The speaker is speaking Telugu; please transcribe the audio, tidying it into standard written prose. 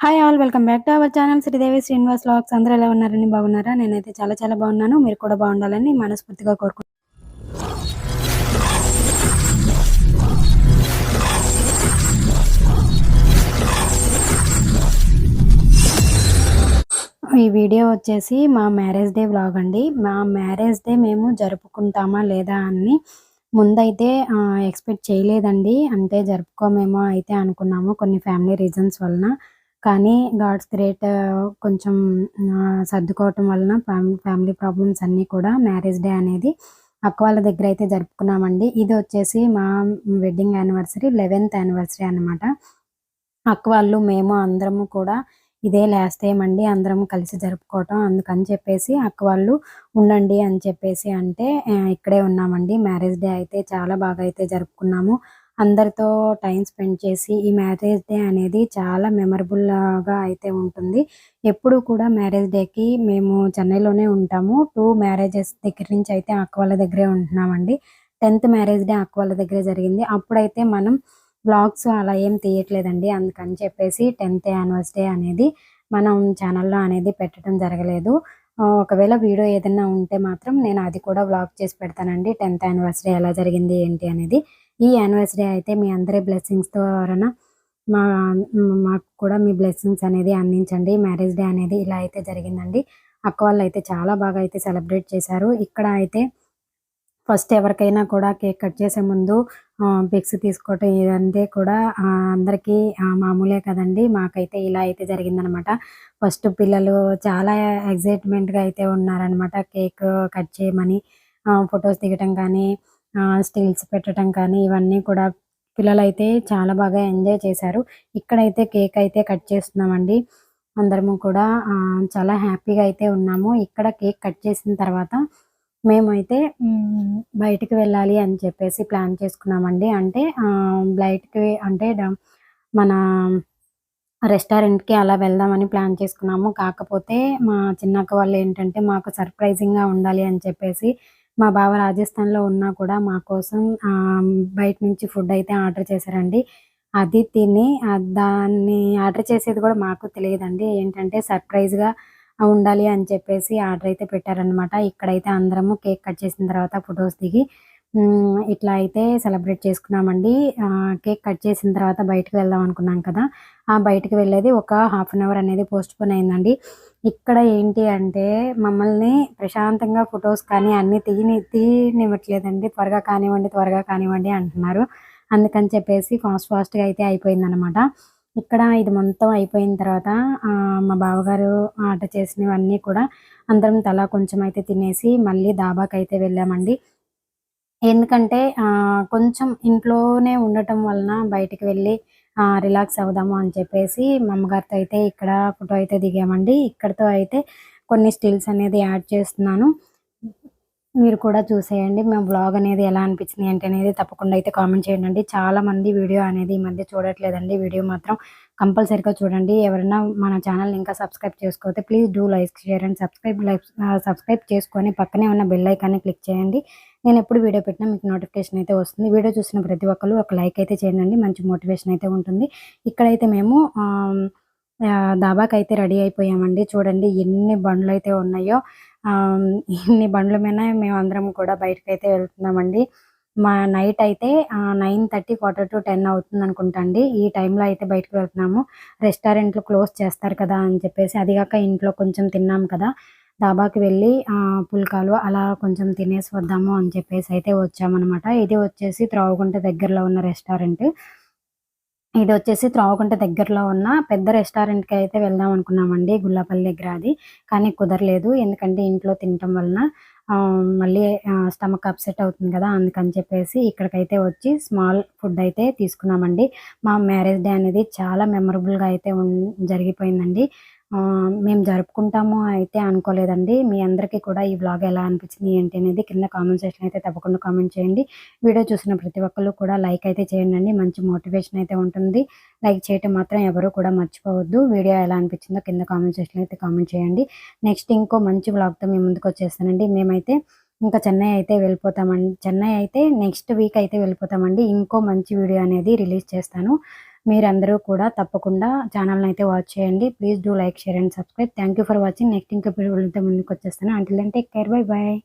Hi all welcome back to our channel Sridevi Srinivas vlogs. అందరూ ఎలా ఉన్నారని బాగున్నారా? నేనైతే చాలా బాగున్నాను. మీరు కూడా బాగుండాలని మనస్ఫూర్తిగా కోరుకుంటున్నాను. ఈ వీడియో వచ్చేసి మా మ్యారేజ్ డే వ్లాగ్ అండి. మా మ్యారేజ్ డే మేము జరుపుకుంటామా లేదా అని ముందైతే ఎక్స్పెక్ట్ చేయలేదండి. అంటే జరుపుకోమేమో అయితే అనుకున్నాము కొన్ని ఫ్యామిలీ రీజన్స్ వలన. కానీ గాడ్స్ గ్రేట్, కొంచెం సర్దుకోవటం వలన ఫ్యామిలీ ప్రాబ్లమ్స్ అన్నీ కూడా మ్యారేజ్ డే అనేది అక్క వాళ్ళ దగ్గర అయితే జరుపుకున్నామండి. ఇది వచ్చేసి మా వెడ్డింగ్ యానివర్సరీ 11th యానివర్సరీ అనమాట. అక్క వాళ్ళు మేము అందరము కూడా ఇదే లాస్ట్ టైం అండి అందరం కలిసి జరుపుకోవటం. అందుకని చెప్పేసి అక్క వాళ్ళు ఉండండి అని చెప్పేసి అంటే ఇక్కడే ఉన్నామండి. మ్యారేజ్ డే అయితే చాలా బాగా అయితే జరుపుకున్నాము. అందరితో టైం స్పెండ్ చేసి ఈ మ్యారేజ్ డే అనేది చాలా మెమరబుల్‌గా అయితే ఉంటుంది. ఎప్పుడు కూడా మ్యారేజ్ డేకి మేము చెన్నైలోనే ఉంటాము. 2 మ్యారేజెస్ దగ్గర నుంచి అయితే అక్క వాళ్ళ దగ్గరే ఉంటున్నామండి. 10th మ్యారేజ్ డే అక్క వాళ్ళ దగ్గరే జరిగింది. అప్పుడైతే మనం వ్లాగ్స్ అలా ఏం తీయట్లేదండి. అందుకని చెప్పేసి 10th యానివర్సరీ అనేది మనం ఛానల్‌లో అనేది పెట్టడం జరగలేదు. ఒకవేళ వీడియో ఏదన్నా ఉంటే మాత్రం నేను అది కూడా వ్లాగ్ చేసి పెడతానండి. 10th యానివర్సరీ ఎలా జరిగింది ఏంటి అనేది. ఈ యానివర్సరీ అయితే మీ అందరి బ్లెస్సింగ్స్ ద్వారాన మా మాకు కూడా మీ బ్లెస్సింగ్స్ అనేది అందించండి. మ్యారేజ్ డే అనేది ఇలా అయితే జరిగిందండి. అక్క వాళ్ళైతే చాలా బాగా అయితే సెలబ్రేట్ చేశారు. ఇక్కడ అయితే ఫస్ట్ ఎవరికైనా కూడా కేక్ కట్ చేసే ముందు పిక్స్ తీసుకోవటం ఇదంటే కూడా అందరికీ మామూలే కదండీ. మాకైతే ఇలా అయితే జరిగిందనమాట. ఫస్ట్ పిల్లలు చాలా ఎక్సైట్‌మెంట్‌గా అయితే ఉన్నారనమాట. కేక్ కట్ చేయమని ఫోటోస్ దిగటం కానీ, స్టిల్స్ పెట్టడం కానీ ఇవన్నీ కూడా పిల్లలైతే చాలా బాగా ఎంజాయ్ చేశారు. ఇక్కడైతే కేక్ అయితే కట్ చేస్తున్నామండి. అందరము కూడా చాలా హ్యాపీగా అయితే ఉన్నాము. ఇక్కడ కేక్ కట్ చేసిన తర్వాత మేమైతే బయటికి వెళ్ళాలి అని చెప్పేసి ప్లాన్ చేసుకున్నామండి. అంటే బయటికి అంటే మన రెస్టారెంట్‌కి అలా వెళ్దామని ప్లాన్ చేసుకున్నాము. కాకపోతే మా చిన్నక్క వాళ్ళేంటంటే మాకు సర్ప్రైజింగ్‌గా ఉండాలి అని చెప్పేసి మా బావ రాజస్థాన్‌లో ఉన్నా కూడా మా కోసం బయట నుంచి ఫుడ్ అయితే ఆర్డర్ చేశారండి. అది తిని దాన్ని ఆర్డర్ చేసేది కూడా మాకు తెలియదండి. ఏంటంటే సర్ప్రైజ్‌గా ఉండాలి అని చెప్పేసి ఆర్డర్ అయితే పెట్టారనమాట. ఇక్కడైతే అందరము కేక్ కట్ చేసిన తర్వాత ఫోటోస్ దిగి ఇట్లా అయితే సెలబ్రేట్ చేసుకున్నామండి. కేక్ కట్ చేసిన తర్వాత బయటకి వెళ్దాం అనుకున్నాం కదా! బయటికి వెళ్ళేది ఒక హాఫ్ అన్ అవర్ అనేది పోస్ట్‌పోన్ అయిందండి. ఇక్కడ ఏంటి అంటే మమ్మల్ని ప్రశాంతంగా ఫోటోస్ కానీ అన్నీ తీయనివ్వట్లేదండి. త్వరగా కానివ్వండి అంటున్నారు. అందుకని చెప్పేసి ఫాస్ట్‌గా అయితే అయిపోయిందనమాట. ఇక్కడ ఇది మొత్తం అయిపోయిన తర్వాత మా బావగారు ఆర్డర్ చేసినవన్నీ కూడా అందరం తలా కొంచెం అయితే తినేసి మళ్ళీ డాబాకైతే వెళ్ళామండి. ఎందుకంటే కొంచెం ఇంట్లోనే ఉండటం వలన బయటికి వెళ్ళి రిలాక్స్ అవుదాము అని చెప్పేసి మా అమ్మగారితో అయితే ఇక్కడ ఫోటో అయితే దిగామండి. ఇక్కడితో అయితే కొన్ని స్టిల్స్ అనేది యాడ్ చేస్తున్నాను. మీరు కూడా చూసేయండి. మా వ్లాగ్ అనేది ఎలా అనిపించింది ఏంటి అనేది తప్పకుండా అయితే కామెంట్ చేయండి. చాలామంది వీడియో అనేది ఈ మధ్య చూడట్లేదండి. వీడియో మాత్రం కంపల్సరీగా చూడండి. ఎవరైనా మన ఛానల్‌ని ఇంకా సబ్స్క్రైబ్ చేసుకోకపోతే please do like, share and subscribe చేసుకొని పక్కనే ఉన్న బెల్ ఐకాన్‌ని క్లిక్ చేయండి. నేను ఎప్పుడు వీడియో పెట్టినా మీకు నోటిఫికేషన్ అయితే వస్తుంది. వీడియో చూసిన ప్రతి ఒక్కళ్ళు ఒక లైక్ అయితే చేయండి. మంచి మోటివేషన్ అయితే ఉంటుంది. ఇక్కడైతే మేము దాబాకైతే రెడీ అయిపోయామండి. చూడండి ఎన్ని బండ్లయితే ఉన్నాయో. ఇన్ని బండ్ల మీద మేమందరం కూడా బయటకైతే వెళ్తున్నామండి. నైట్ అయితే 9:30, 10 అవుతుందనుకుంటా అండి. ఈ టైంలో అయితే బయటకి వెళ్తున్నాము. రెస్టారెంట్లు క్లోజ్ చేస్తారు కదా అని చెప్పేసి, అది గాక ఇంట్లో కొంచెం తిన్నాం కదా! డాబాకి వెళ్ళి పుల్కాలు అలా కొంచెం తినేసి వద్దాము అని చెప్పేసి అయితే వచ్చామనమాట. ఇది వచ్చేసి త్రావగుంట దగ్గరలో ఉన్న రెస్టారెంట్. ఇదొచ్చేసి త్రావగుంట దగ్గరలో ఉన్న పెద్ద రెస్టారెంట్‌కి అయితే వెళ్దాం అనుకున్నామండి. గుల్లాపల్లి దగ్గర అది. కానీ కుదరలేదు. ఎందుకంటే ఇంట్లో తినటం వలన మళ్ళీ స్టమక్ అప్‌సెట్ అవుతుంది కదా! అందుకని చెప్పేసి ఇక్కడికైతే వచ్చి స్మాల్ ఫుడ్ అయితే తీసుకున్నామండి. మా మ్యారేజ్ డే అనేది చాలా మెమరబుల్‌గా అయితే జరిగిపోయిందండి. మేము జరుపుకుంటాము అయితే అనుకోలేదండి. మీ అందరికీ కూడా ఈ వ్లాగ్ ఎలా అనిపించింది ఏంటి అనేది కింద కామెంట్ సెక్షన్‌లో అయితే తప్పకుండా కామెంట్ చేయండి. వీడియో చూసిన ప్రతి ఒక్కళ్ళు కూడా లైక్ అయితే చేయండండి. మంచి మోటివేషన్ అయితే ఉంటుంది. లైక్ చేయటం మాత్రం ఎవరు కూడా మర్చిపోవద్దు. వీడియో ఎలా అనిపించిందో కింద కామెంట్ సెక్షన్‌లో అయితే కామెంట్ చేయండి. నెక్స్ట్ ఇంకో మంచి వ్లాగ్‌తో మీ ముందుకొచ్చేస్తానండి. మేమైతే ఇంకా చెన్నై అయితే వెళ్ళిపోతామండి. చెన్నై అయితే నెక్స్ట్ వీక్ అయితే వెళ్ళిపోతామండి. ఇంకో మంచి వీడియో అనేది రిలీజ్ చేస్తాను. మీరందరూ కూడా తప్పకుండా ఛానల్ని అయితే వాచ్ చేయండి. Please do like, share and subscribe. Thank you for watching. Next ఇంకా వీడియోతో ముందుకు వచ్చేస్తాను. Until then take care. Bye bye.